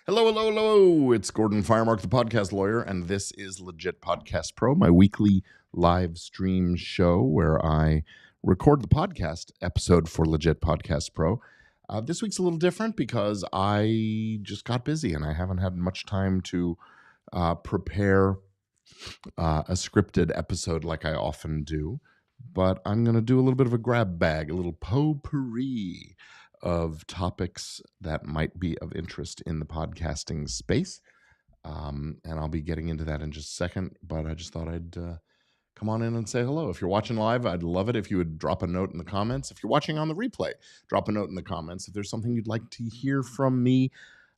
Hello, hello, hello. It's Gordon Firemark, the podcast lawyer, and this is Legit Podcast Pro, my weekly live stream show where I record the podcast episode for Legit Podcast Pro. This week's a little different because I just got busy and I haven't had much time to prepare a scripted episode like I often do. But I'm going to do a little bit of a grab bag, a little potpourri of topics that might be of interest in the podcasting space. And I'll be getting into that in just a second, but I just thought I'd come on in and say hello. If you're watching live, I'd love it if you would drop a note in the comments. If you're watching on the replay, drop a note in the comments. If there's something you'd like to hear from me,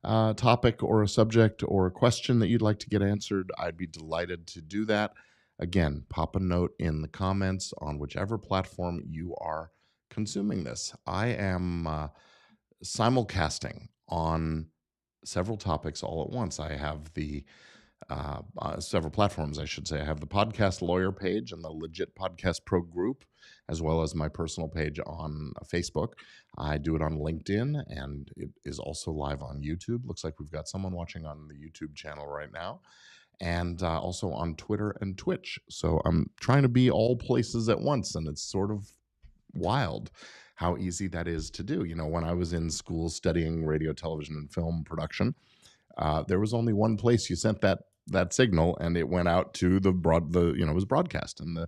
topic or a subject or a question that you'd like to get answered, I'd be delighted to do that. Again, pop a note in the comments on whichever platform you are consuming this. I am simulcasting on several topics all at once. I have the several platforms, I should say. I have the Podcast Lawyer page and the Legit Podcast Pro group, as well as my personal page on Facebook. I do it on LinkedIn, and it is also live on YouTube. Looks like we've got someone watching on the YouTube channel right now, and also on Twitter and Twitch. So I'm trying to be all places at once, and it's sort of wild how easy that is to do. You know, when I was in school studying radio, television, and film production, there was only one place you sent that signal, and it went out to it was broadcast, and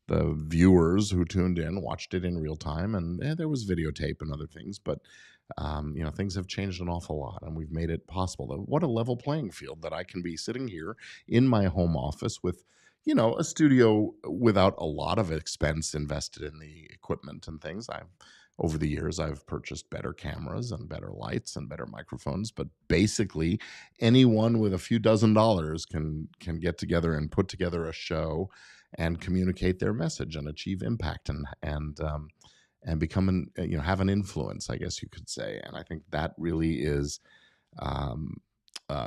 the viewers who tuned in watched it in real time, and there was videotape and other things, but things have changed an awful lot, and we've made it possible. What a level playing field that I can be sitting here in my home office with, a studio without a lot of expense invested in the equipment and things. Over the years, I've purchased better cameras and better lights and better microphones, but basically anyone with a few $dozen can get together and put together a show and communicate their message and achieve impact and become have an influence, I guess you could say. And I think that really is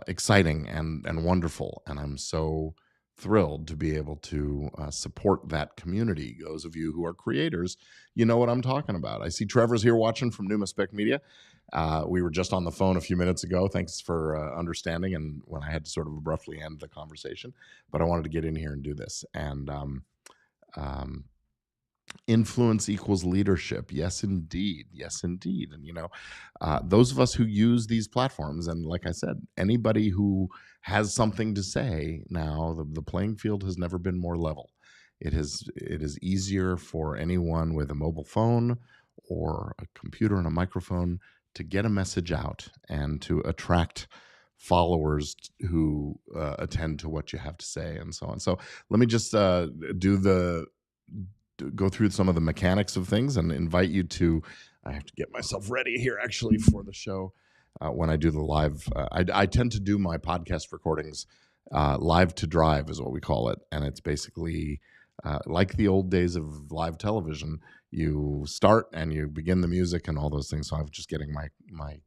exciting and wonderful. And I'm so thrilled to be able to support that community. Those of you who are creators, you know what I'm talking about. I see Trevor's here watching from Numaspec Media. We were just on the phone a few minutes ago. Thanks for understanding, and when I had to sort of abruptly end the conversation, but I wanted to get in here and do this. And influence equals leadership. Yes, indeed. Yes, indeed. And, those of us who use these platforms, and like I said, anybody who has something to say now, the playing field has never been more level. It is easier for anyone with a mobile phone or a computer and a microphone to get a message out and to attract followers who attend to what you have to say and so on. So let me just go through some of the mechanics of things and invite you to, I have to get myself ready here actually for the show. When I do the live, I tend to do my podcast recordings live to drive is what we call it. And it's basically like the old days of live television. You start and you begin the music and all those things. So I'm just getting my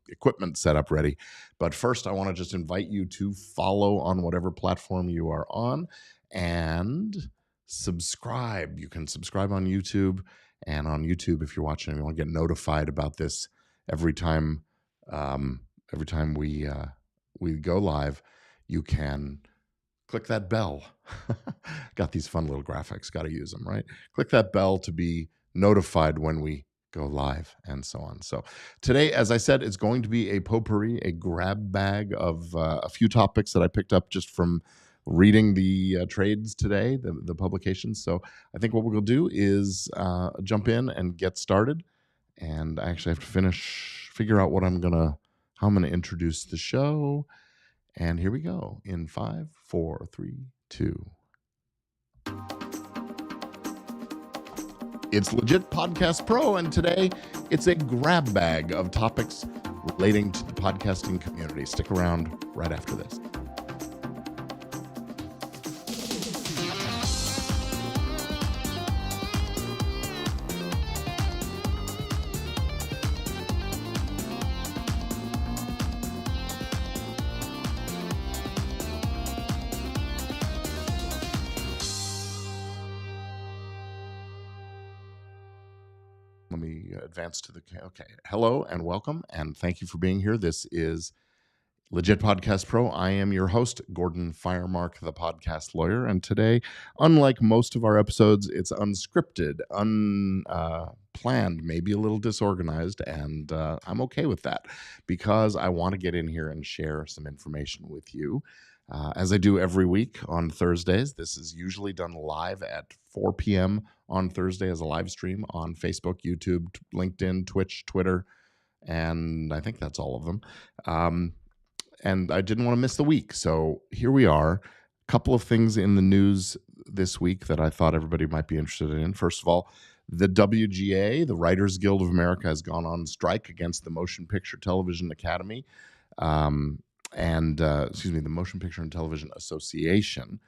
equipment set up ready. But first, I want to just invite you to follow on whatever platform you are on and subscribe. You can subscribe on YouTube, and on YouTube, if you're watching and you want to get notified about this every time we go live, you can click that bell. Got these fun little graphics, got to use them, right? Click that bell to be notified when we go live and so on. So today, as I said, it's going to be a potpourri, a grab bag of a few topics that I picked up just from reading the trades today, the publications. So I think what we're going to do is jump in and get started. And I actually have to figure out how I'm going to introduce the show. And here we go in 5, 4, 3, 2. It's Legit Podcast Pro, and today it's a grab bag of topics relating to the podcasting community. Stick around right after this. Let me advance to okay. Hello and welcome, and thank you for being here. This is Legit Podcast Pro. I am your host, Gordon Firemark, the podcast lawyer. And today, unlike most of our episodes, it's unscripted, unplanned, maybe a little disorganized. And I'm okay with that because I want to get in here and share some information with you. As I do every week on Thursdays, this is usually done live at 4 p.m. on Thursday as a live stream on Facebook, YouTube, LinkedIn, Twitch, Twitter, and I think that's all of them. And I didn't want to miss the week. So here we are. A couple of things in the news this week that I thought everybody might be interested in. First of all, the WGA, the Writers Guild of America, has gone on strike against the Motion Picture Television Academy. The Motion Picture and Television Association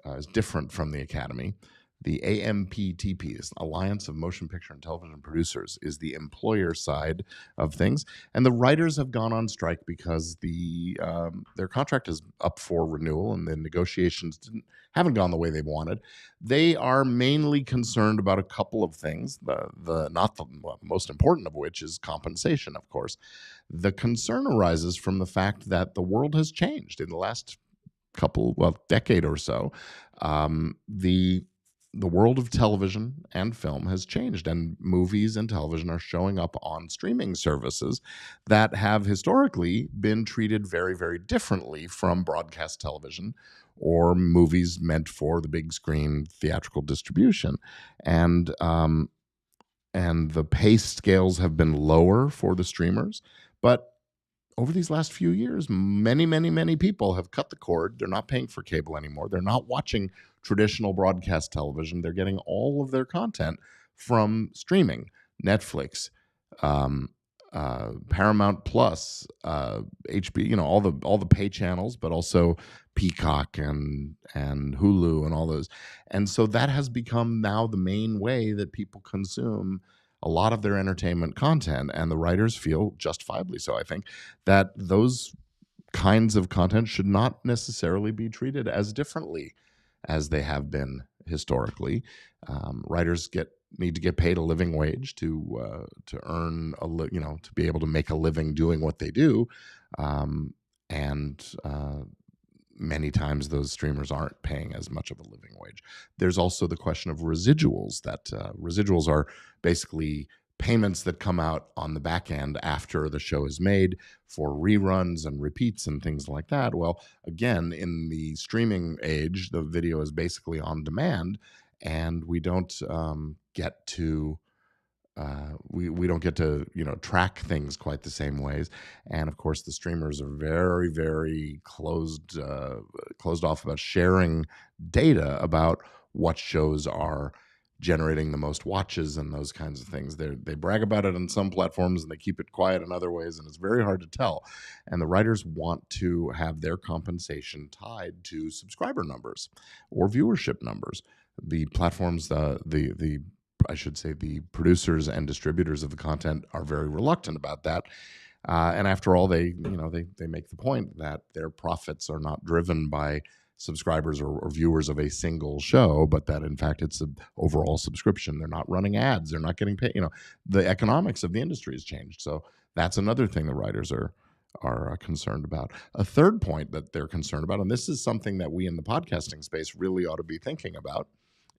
is different from the Academy. The AMPTP, this Alliance of Motion Picture and Television Producers, is the employer side of things, and the writers have gone on strike because their contract is up for renewal, and the negotiations haven't gone the way they wanted. They are mainly concerned about a couple of things. The most important of which is compensation, of course. The concern arises from the fact that the world has changed in the last decade or so. The world of television and film has changed, and movies and television are showing up on streaming services that have historically been treated very, very differently from broadcast television or movies meant for the big screen theatrical distribution. And the pay scales have been lower for the streamers, but over these last few years, many, many, many people have cut the cord. They're not paying for cable anymore. They're not watching traditional broadcast television. They're getting all of their content from streaming, Netflix, Paramount Plus, HBO, all the pay channels, but also Peacock and Hulu and all those. And so that has become now the main way that people consume a lot of their entertainment content, and the writers feel justifiably so, I think, that those kinds of content should not necessarily be treated as differently as they have been historically. Writers need to get paid a living wage to earn to be able to make a living doing what they do, and many times those streamers aren't paying as much of a living wage. There's also the question of residuals. That residuals are basically payments that come out on the back end after the show is made for reruns and repeats and things like that. Well, again, in the streaming age, the video is basically on demand, and we don't get to we don't get to track things quite the same ways. And of course, the streamers are very, very closed off about sharing data about what shows are generating the most watches and those kinds of things. They brag about it on some platforms and they keep it quiet in other ways, and it's very hard to tell. And the writers want to have their compensation tied to subscriber numbers or viewership numbers. The platforms, I should say, the producers and distributors of the content are very reluctant about that. And after all, they make the point that their profits are not driven by subscribers or viewers of a single show, but that in fact it's an overall subscription. They're not running ads. They're not getting paid. The economics of the industry has changed. So that's another thing the writers are concerned about. A third point that they're concerned about, and this is something that we in the podcasting space really ought to be thinking about,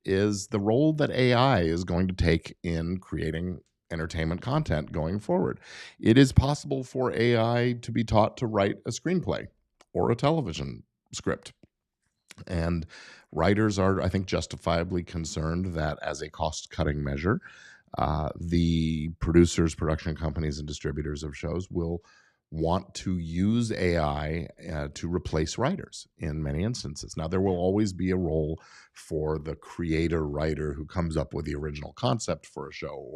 is the role that AI is going to take in creating entertainment content going forward. It is possible for AI to be taught to write a screenplay or a television script. And writers are, I think, justifiably concerned that as a cost-cutting measure, the producers, production companies, and distributors of shows will want to use AI to replace writers in many instances. Now, there will always be a role for the creator writer who comes up with the original concept for a show,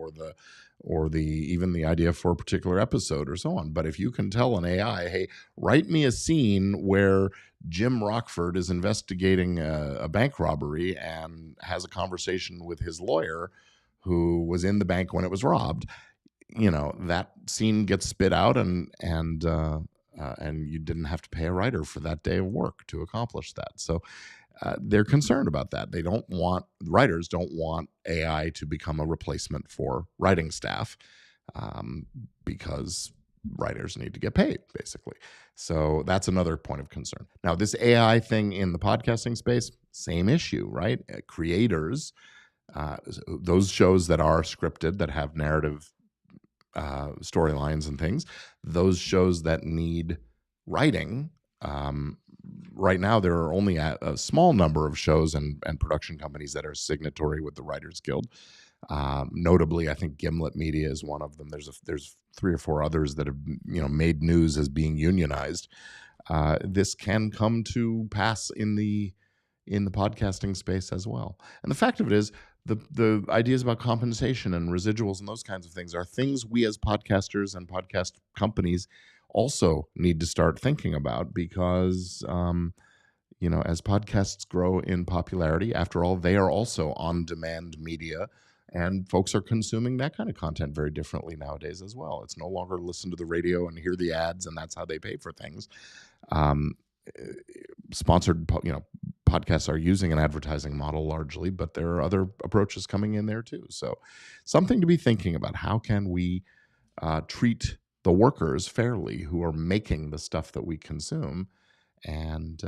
or even the idea for a particular episode, or so on. But if you can tell an AI, hey, write me a scene where Jim Rockford is investigating a bank robbery and has a conversation with his lawyer who was in the bank when it was robbed, that scene gets spit out, and you didn't have to pay a writer for that day of work to accomplish that. So they're concerned about that. Writers don't want AI to become a replacement for writing staff, because writers need to get paid, basically. So that's another point of concern. Now, this AI thing in the podcasting space, same issue, right? Creators, those shows that are scripted, that have narrative storylines and things, those shows that need writing, right now there are only a small number of shows and production companies that are signatory with the Writers Guild. Notably, I think Gimlet Media is one of them. There's 3 or 4 others that have made news as being unionized. This can come to pass in the podcasting space as well. And the fact of it is, the ideas about compensation and residuals and those kinds of things are things we as podcasters and podcast companies also need to start thinking about, because as podcasts grow in popularity, after all, they are also on-demand media, and folks are consuming that kind of content very differently nowadays as well. It's no longer listen to the radio and hear the ads, and that's how they pay for things. Sponsored, podcasts are using an advertising model largely, but there are other approaches coming in there too. So something to be thinking about. How can we treat the workers fairly who are making the stuff that we consume, and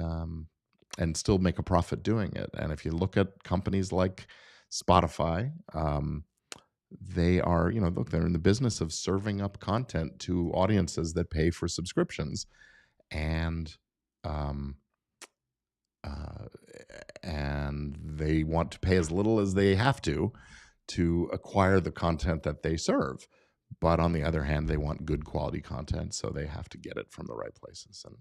still make a profit doing it? And if you look at companies like Spotify, they are, look, they're in the business of serving up content to audiences that pay for subscriptions, and they want to pay as little as they have to acquire the content that they serve. But on the other hand, they want good quality content, so they have to get it from the right places. And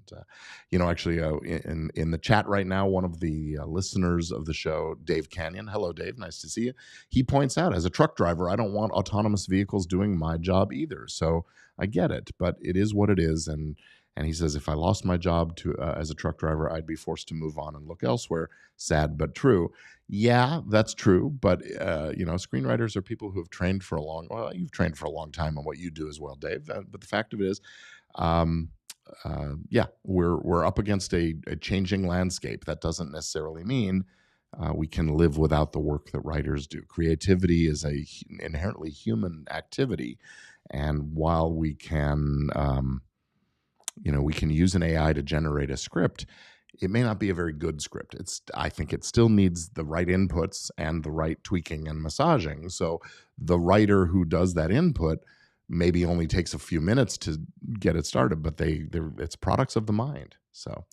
actually, in the chat right now, one of the listeners of the show, Dave Canyon, hello Dave, nice to see you. He points out, as a truck driver, I don't want autonomous vehicles doing my job either. So I get it, but it is what it is. And he says, if I lost my job as a truck driver, I'd be forced to move on and look elsewhere. Sad but true. Yeah, that's true. But, screenwriters are people who have trained for you've trained for a long time on what you do as well, Dave. But the fact of it is, we're up against a changing landscape. That doesn't necessarily mean we can live without the work that writers do. Creativity is a inherently human activity. And while we can... we can use an AI to generate a script, it may not be a very good script. I think it still needs the right inputs and the right tweaking and massaging. So the writer who does that input maybe only takes a few minutes to get it started, but it's products of the mind. So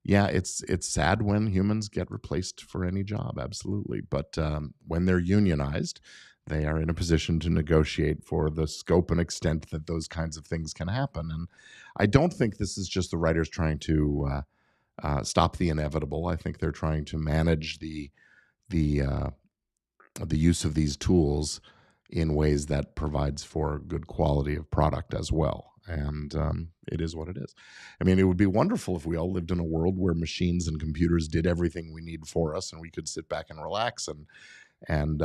yeah, it's sad when humans get replaced for any job, absolutely. But when they're unionized, they are in a position to negotiate for the scope and extent that those kinds of things can happen. And I don't think this is just the writers trying to stop the inevitable. I think they're trying to manage the use of these tools in ways that provides for good quality of product as well. And it is what it is. I mean, it would be wonderful if we all lived in a world where machines and computers did everything we need for us, and we could sit back and relax. And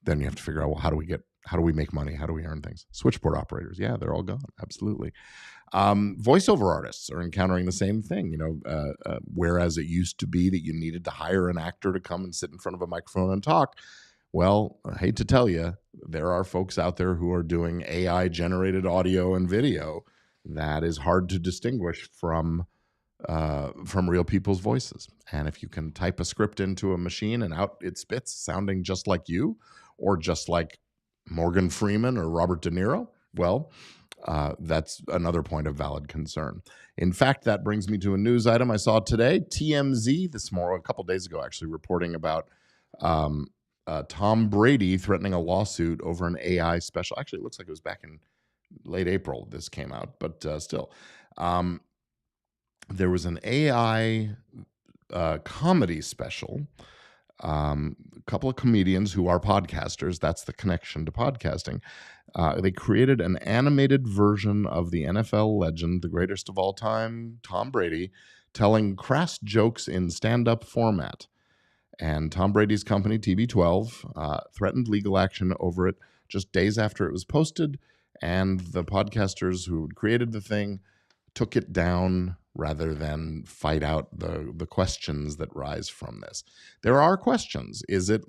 then you have to figure out, well, how do we make money? How do we earn things? Switchboard operators, yeah, they're all gone. Absolutely. Voiceover artists are encountering the same thing. Whereas it used to be that you needed to hire an actor to come and sit in front of a microphone and talk, well, I hate to tell you, there are folks out there who are doing AI-generated audio and video that is hard to distinguish from real people's voices. And if you can type a script into a machine and out it spits sounding just like you, or just like Morgan Freeman or Robert De Niro, well, that's another point of valid concern. In fact, that brings me to a news item I saw today. TMZ a couple days ago, actually, reporting about Tom Brady threatening a lawsuit over an AI special. Actually, it looks like it was back in late April this came out, but still. There was an AI comedy special. A couple of comedians who are podcasters, that's the connection to podcasting. They created an animated version of the NFL legend, the greatest of all time, Tom Brady, telling crass jokes in stand-up format. And Tom Brady's company, TB12, threatened legal action over it just days after it was posted. And the podcasters who created the thing took it down rather than fight out the questions that rise from this. There are questions. Is it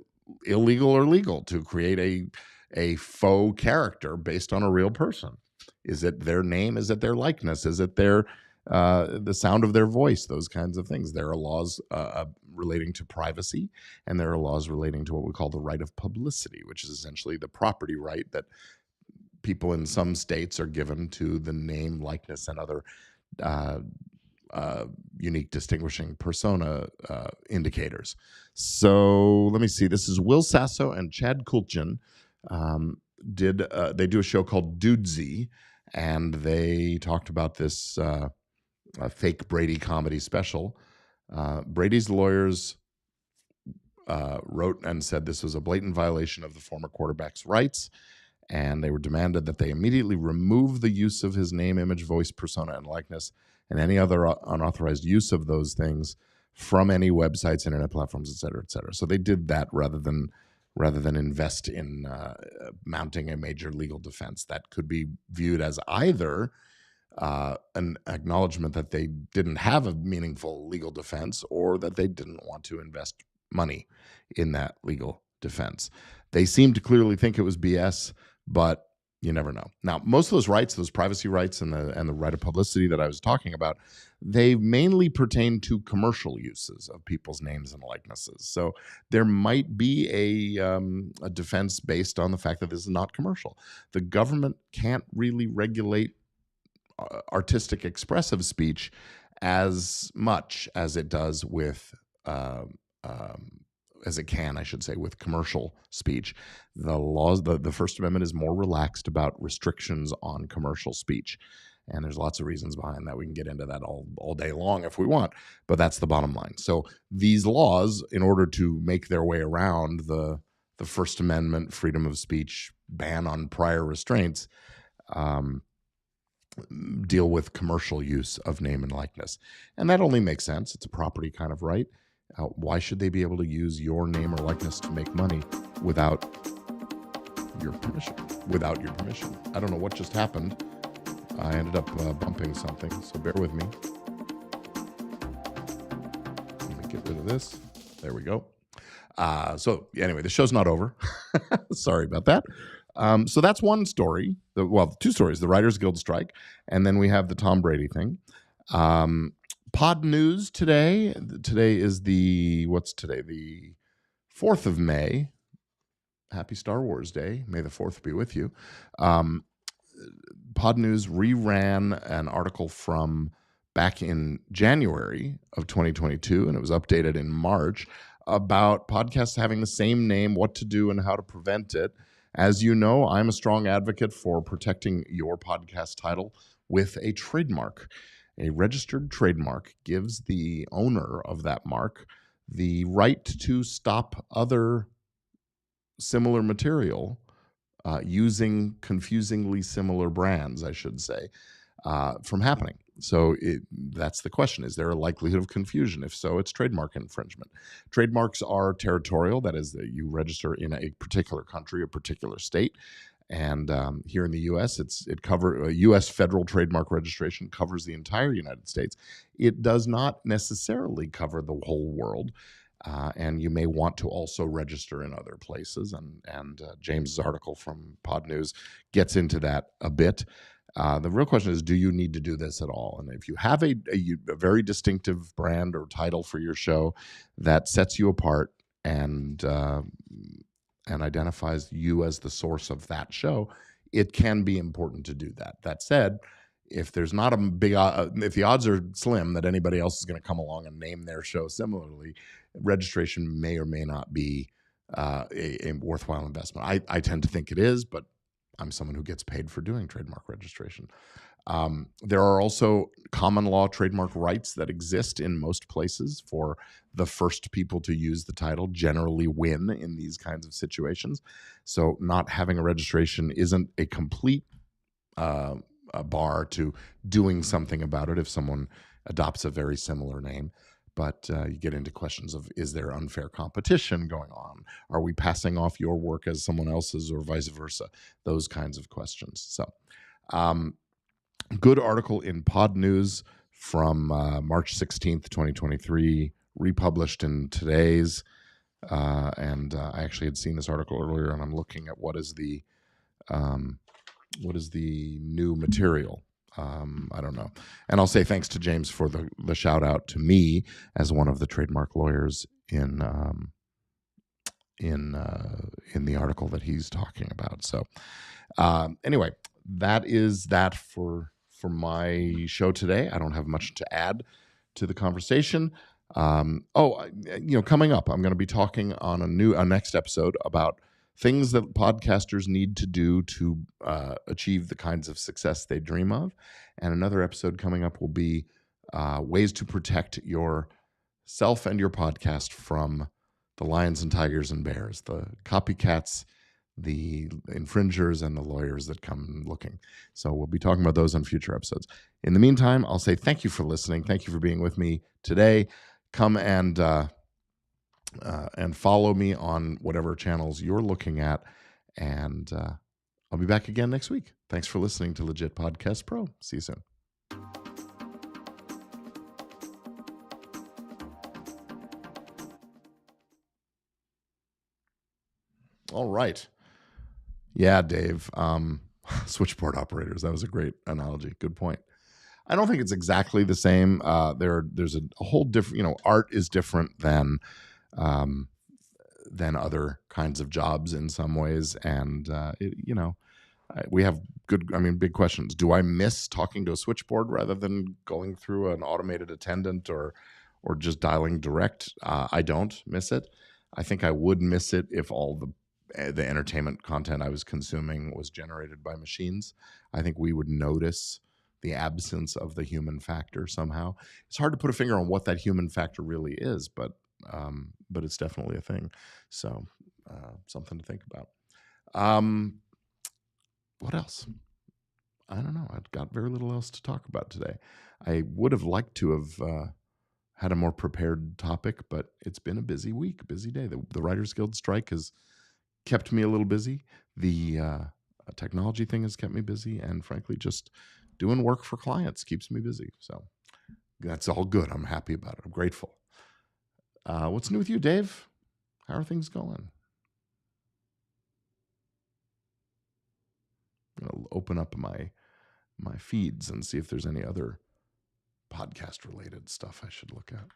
illegal or legal to create a faux character based on a real person? Is it their name? Is it their likeness? Is it their the sound of their voice? Those kinds of things. There are laws relating to privacy, and there are laws relating to what we call the right of publicity, which is essentially the property right that people in some states are given to the name, likeness, and other uh, unique distinguishing persona indicators. So let me see. This is Will Sasso and Chad Kultgen. They do a show called Dudesy, and they talked about this fake Brady comedy special. Brady's lawyers wrote and said this was a blatant violation of the former quarterback's rights, and they were demanded that they immediately remove the use of his name, image, voice, persona, and likeness, and any other unauthorized use of those things from any websites, internet platforms, et cetera, et cetera. So they did that rather than invest in mounting a major legal defense. That could be viewed as either an acknowledgement that they didn't have a meaningful legal defense, or that they didn't want to invest money in that legal defense. They seem to clearly think it was BS, but you never know. Now, most of those rights, those privacy rights and the right of publicity that I was talking about, they mainly pertain to commercial uses of people's names and likenesses. So there might be a defense based on the fact that this is not commercial. The government can't really regulate artistic expressive speech as much as it does with as it can, I should say, with commercial speech. The laws, the First Amendment is more relaxed about restrictions on commercial speech. And there's lots of reasons behind that. We can get into that all day long if we want, but that's the bottom line. So these laws, in order to make their way around the First Amendment freedom of speech ban on prior restraints, deal with commercial use of name and likeness. And that only makes sense. It's a property kind of right. Why should they be able to use your name or likeness to make money without your permission? I don't know what just happened. I ended up bumping something, so bear with me. Let me get rid of this. There we go. So anyway, the show's not over. Sorry about that. So that's one story. Two stories: the Writers Guild strike, and then we have the Tom Brady thing. Pod news today. Today is what's today? The 4th of May. Happy Star Wars Day. May the 4th be with you. Pod News reran an article from back in January of 2022, and it was updated in March, about podcasts having the same name, what to do and how to prevent it. As you know, I'm a strong advocate for protecting your podcast title with a trademark. A registered trademark gives the owner of that mark the right to stop other similar material using confusingly similar brands, I should say, from happening. So that's the question. Is there a likelihood of confusion? If so, it's trademark infringement. Trademarks are territorial. That is, that you register in a particular country, a particular state. And here in the U.S., U.S. federal trademark registration covers the entire United States. It does not necessarily cover the whole world. And you may want to also register in other places. And James's article from Pod News gets into that a bit. The real question is, do you need to do this at all? And if you have a very distinctive brand or title for your show that sets you apart and identifies you as the source of that show, it can be important to do that. That said, if there's not a big, if the odds are slim that anybody else is going to come along and name their show similarly, registration may or may not be a worthwhile investment. I tend to think it is, but I'm someone who gets paid for doing trademark registration. There are also common law trademark rights that exist in most places. For the first people to use the title generally win in these kinds of situations. So not having a registration isn't a complete bar to doing something about it if someone adopts a very similar name. But you get into questions of, is there unfair competition going on? Are we passing off your work as someone else's, or vice versa? Those kinds of questions. So good article in Pod News from March 16th, 2023, republished in today's. And I actually had seen this article earlier, and I'm looking at what is the what is the new material? I don't know. And I'll say thanks to James for the shout out to me as one of the trademark lawyers in the article that he's talking about. So anyway, that is that for my show today. I don't have much to add to the conversation. Coming up, I'm going to be talking on a next episode about things that podcasters need to do to achieve the kinds of success they dream of. And another episode coming up will be ways to protect yourself and your podcast from the lions and tigers and bears, the copycats, the infringers, and the lawyers that come looking. So we'll be talking about those on future episodes. In the meantime, I'll say thank you for listening. Thank you for being with me today. Come and follow me on whatever channels you're looking at. And I'll be back again next week. Thanks for listening to Legit Podcast Pro. See you soon. All right. Yeah, Dave. Switchboard operators. That was a great analogy. Good point. I don't think it's exactly the same. There's a whole different. Art is different than other kinds of jobs in some ways, and we have big questions. Do I miss talking to a switchboard rather than going through an automated attendant or just dialing direct? I don't miss it. I think I would miss it if all the entertainment content I was consuming was generated by machines. I think we would notice the absence of the human factor somehow. It's hard to put a finger on what that human factor really is, but it's definitely a thing. So something to think about. What else? I don't know. I've got very little else to talk about today. I would have liked to have had a more prepared topic, but it's been a busy week, busy day. The Writers Guild strike has kept me a little busy. The technology thing has kept me busy, and frankly, just doing work for clients keeps me busy. So that's all good. I'm happy about it. I'm grateful. What's new with you, Dave? How are things going? I'm going to open up my feeds and see if there's any other podcast related stuff I should look at.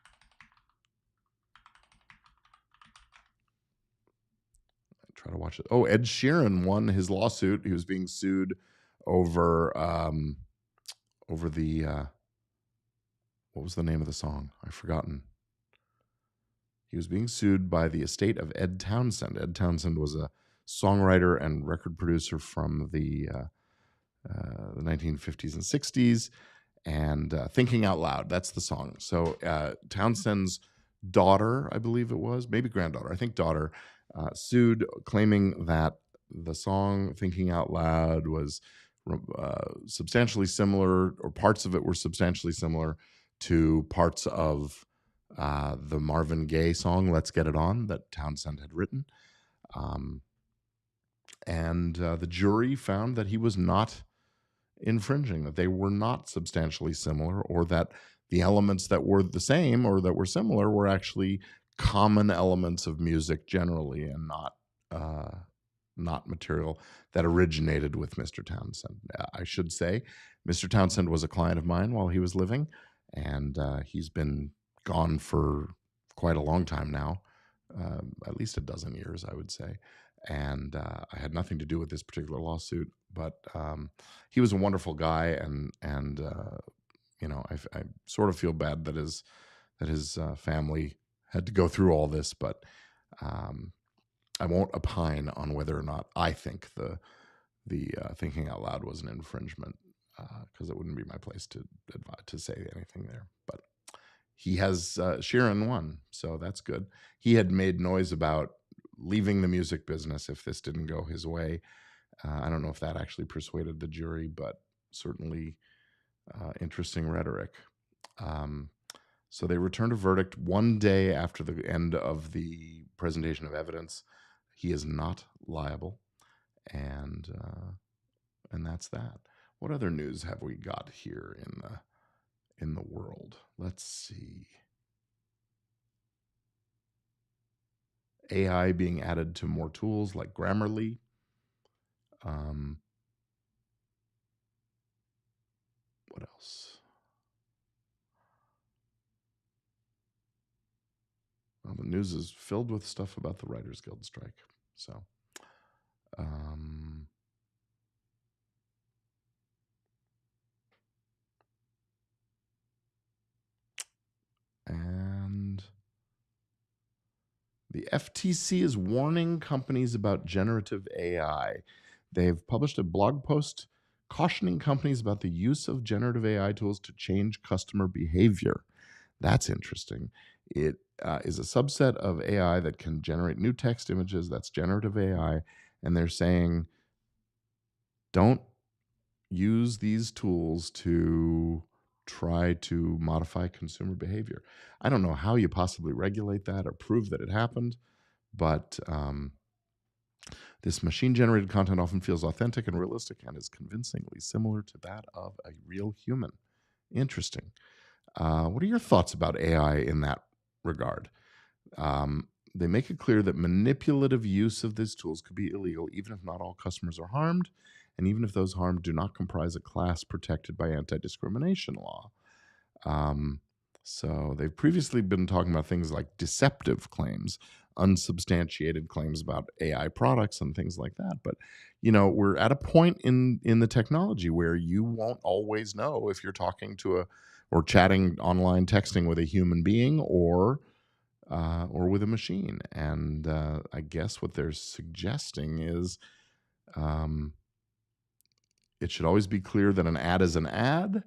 Try to watch it. Oh, Ed Sheeran won his lawsuit. He was being sued over the what was the name of the song? I've forgotten. He was being sued by the estate of Ed Townsend. Ed Townsend was a songwriter and record producer from the 1950s and 60s. And Thinking Out Loud, that's the song. So Townsend's daughter, I believe it was, maybe granddaughter, I think daughter, sued, claiming that the song Thinking Out Loud was substantially similar, or parts of it were substantially similar to parts of the Marvin Gaye song Let's Get It On that Townsend had written. And the jury found that he was not infringing, that they were not substantially similar, or that the elements that were the same or that were similar were actually common elements of music generally, and not material that originated with Mr. Townsend. I should say Mr. Townsend was a client of mine while he was living, and he's been gone for quite a long time now, at least a dozen years, I would say. And I had nothing to do with this particular lawsuit, but he was a wonderful guy, and I sort of feel bad that his family had to go through all this, but I won't opine on whether or not I think the Thinking Out Loud was an infringement, because it wouldn't be my place to say anything there. But he has Sheeran won, so that's good. He had made noise about leaving the music business if this didn't go his way. I don't know if that actually persuaded the jury, but certainly interesting rhetoric. So they returned a verdict one day after the end of the presentation of evidence. He is not liable, and that's that. What other news have we got here in the world? Let's see. AI being added to more tools like Grammarly. else? Well, the news is filled with stuff about the Writers Guild strike. So, and the FTC is warning companies about generative AI. They've published a blog post cautioning companies about the use of generative AI tools to change customer behavior. That's interesting. It is a subset of AI that can generate new text images. That's generative AI. And they're saying, don't use these tools to try to modify consumer behavior. I don't know how you possibly regulate that or prove that it happened, but this machine-generated content often feels authentic and realistic and is convincingly similar to that of a real human. Interesting. What are your thoughts about AI in that regard? They make it clear that manipulative use of these tools could be illegal, even if not all customers are harmed, and even if those harmed do not comprise a class protected by anti-discrimination law. So they've previously been talking about things like deceptive claims, unsubstantiated claims about AI products and things like that. But, we're at a point in the technology where you won't always know if you're talking to or chatting online, texting with a human being or with a machine. And I guess what they're suggesting is it should always be clear that an ad is an ad.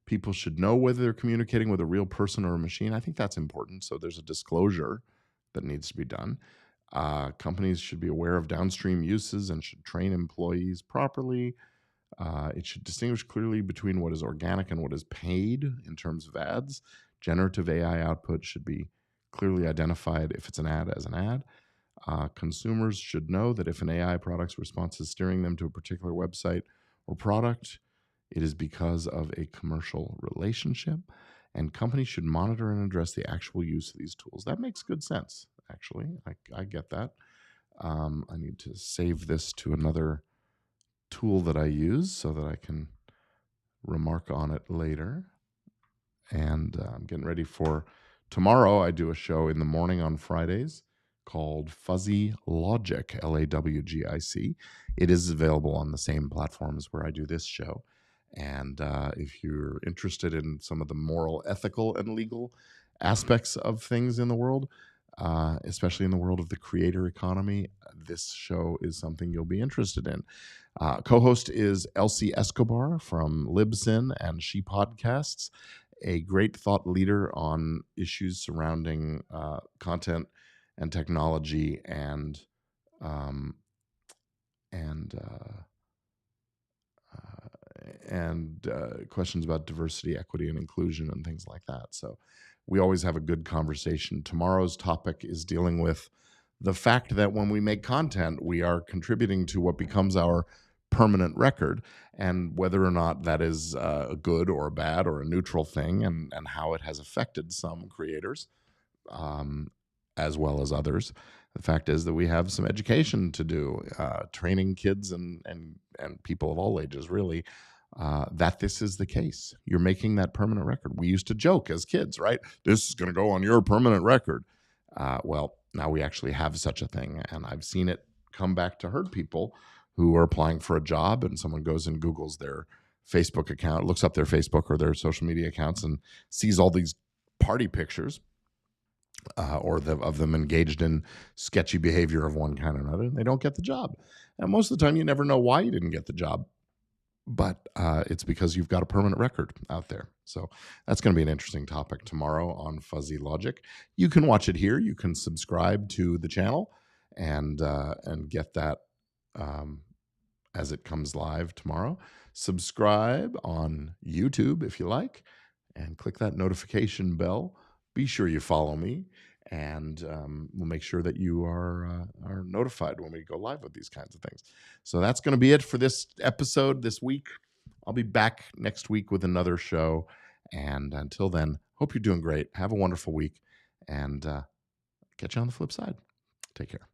People should know whether they're communicating with a real person or a machine. I think that's important. So there's a disclosure that needs to be done. Companies should be aware of downstream uses and should train employees properly. It should distinguish clearly between what is organic and what is paid in terms of ads. Generative AI output should be clearly identified if it's an ad as an ad. Consumers should know that if an AI product's response is steering them to a particular website or product, it is because of a commercial relationship, and companies should monitor and address the actual use of these tools. That makes good sense, actually. I get that. I need to save this to another tool that I use so that I can remark on it later. And I'm getting ready for tomorrow. I do a show in the morning on Fridays called Fuzzy Logic, Lawgic. It is available on the same platforms where I do this show. And if you're interested in some of the moral, ethical, and legal aspects of things in the world, especially in the world of the creator economy, this show is something you'll be interested in. Co-host is Elsie Escobar from Libsyn and She Podcasts, a great thought leader on issues surrounding content and technology and questions about diversity, equity, and inclusion and things like that. So we always have a good conversation. Tomorrow's topic is dealing with the fact that when we make content, we are contributing to what becomes our permanent record, and whether or not that is a good or a bad or a neutral thing, and how it has affected some creators as well as others. The fact is that we have some education to do, training kids and people of all ages, really, that this is the case. You're making that permanent record. We used to joke as kids, right? This is going to go on your permanent record. Well, now we actually have such a thing, and I've seen it come back to hurt people who are applying for a job, and someone goes and Googles their Facebook account, looks up their Facebook or their social media accounts, and sees all these party pictures of them engaged in sketchy behavior of one kind or another. They don't get the job. And most of the time, you never know why you didn't get the job. But it's because you've got a permanent record out there. So that's going to be an interesting topic tomorrow on Fuzzy Logic. You can watch it here. You can subscribe to the channel and get that as it comes live tomorrow. Subscribe on YouTube if you like, and click that notification bell. Be sure you follow me, and we'll make sure that you are notified when we go live with these kinds of things. So that's going to be it for this episode this week. I'll be back next week with another show. And until then, hope you're doing great. Have a wonderful week, and catch you on the flip side. Take care.